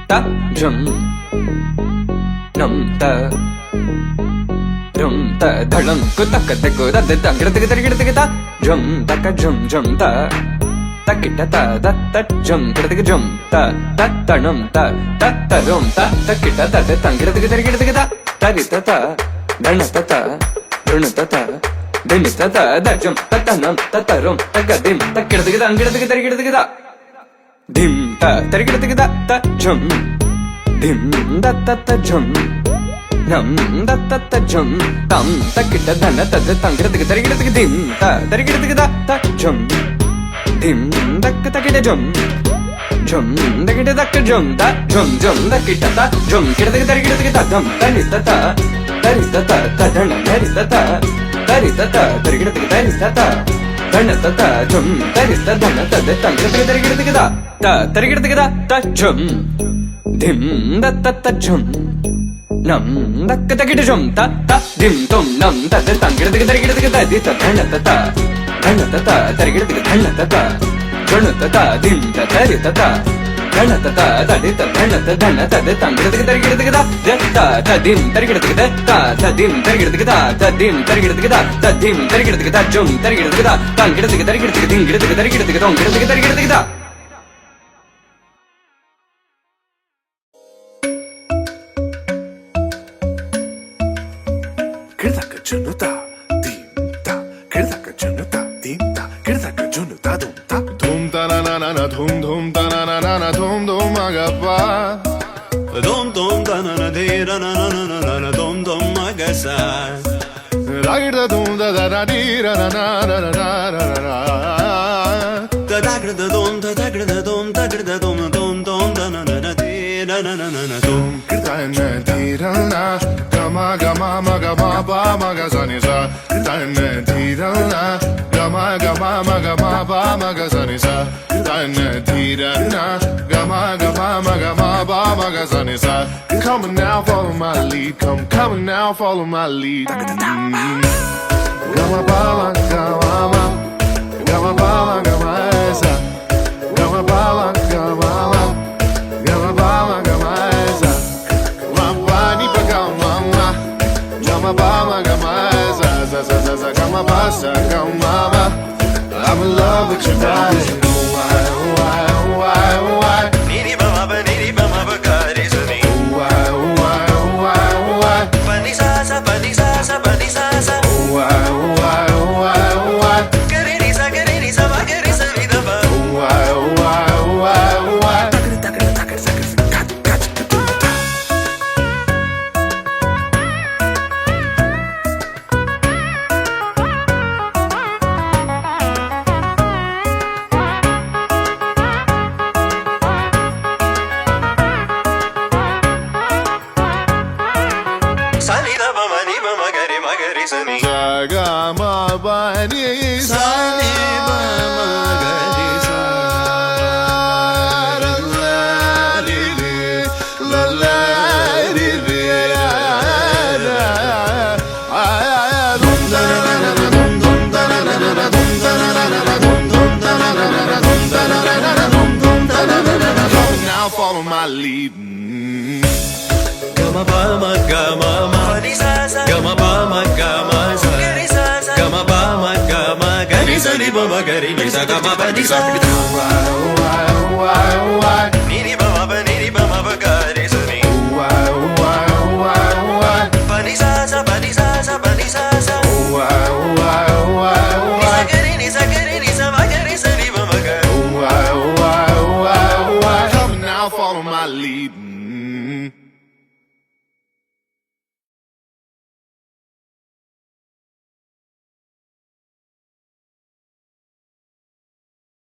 ta jum num ta rum ta dhalam ku tak tak ku da da dang gida gida gida gida jum tak jum jum ta takita ta da ta jum gida gida jum ta ta tanum ta ta rum ta takita ta da dang gida gida gida gida ta ri ta ta dana ta ta run ta ta dim ta ta da jum ta tanum ta rum ta ga dim takita gida gida gida dim ta tarigida da ta jum dim da ta ta jum nam da ta ta jum tam takita dana ta da tangirida tarigida dim ta tarigida da ta jum dim da ta kita jum jum da kita da jum da jum jum da kita ta jum kita tarigida da dam tani ta ta tari ta ta ta dana tari ta ta tarigida tari ta ta dana ta ta jum tari ta dana ta da tangirida tarigida ta tarigida ta jum dim da ta ta jum nam da ta kita jum ta ta dim tum nam ta da tangirida tarigida ta di ta dana ta ta tarigida dana ta ta jana ta ta dim ta tari ta ta dana ta ta da di ta dana ta da tangirida tarigida ta ta dim tarigida ta dim tarigida ta dim tarigida ta dim tarigida ta jum tarigida tangirida tarigida dingirida tarigida tongirida tarigida Kirdaka junuta, dimta. Kirdaka junuta, dimta. Kirdaka junuta, dumta. Dumta na na na na, dum dum ta na na na na, dum dum agapa. Dum dum da na na de na na na na na na dum dum magasa. Ragda dum da da da di ra na na na na na na na. Da da gra da dum da da gra da dum da gra da dum dum dum da na na na de na na na na na dum. Kirta na di ra na, gama gama ma gama ba ma ga sa ni sa. Kirta na di ra na, gama gama ma gama ba ma ga sa ni sa. Kirta na di ra na, gama gama ma gama ba ma ga sa ni sa. Come on now, follow my lead. Come on now, follow my lead. Gama ba ma gama ma, gama ba ma gama sa. Gama ba ma gama ma, gama ba ma gama sa. Gama ni pa gama ma, gama ba ma gama sa sa sa sa sa gama ba sa gama ma. I'm in love with your body. Why, why, why, why? Niri ba ma ba niri ba ma ba ga re sa ni. Why, why, why, why? Pa ni sa sa pa ni sa sa pa ni sa sa. Why, why, why, why? Ga re ni sa ba ga re sa ni da ba. Why, why, why, why? Sa ni da ba ma ni ba ma ga re sa ni. Gama ba ni sa ni ba ma ga re sa. la la li li la la li li la la dum da na na na dum dum da na na na dum da na na na dum dum da na na na dum da na na na dum dum da na na na. Now follow my lead. Gama ba ma gama ma ni sa sa. Gama ba ma gama sa. Ga re sa sa. Gama ba ma gama ga re sa ni ba ma ga re ni sa gama ba ni sa. Why, why, why, why? Niri ba ma ba niri ba ma ba ga re sa ni. Why, why, why, why? Pa ni sa sa pa ni sa sa pa ni sa sa. Why, why, why, Ni sa why? ga re ni sa ga re ni sa ma ga re sa ni ba ma ga. Why, why, why, why? Come now, follow my lead.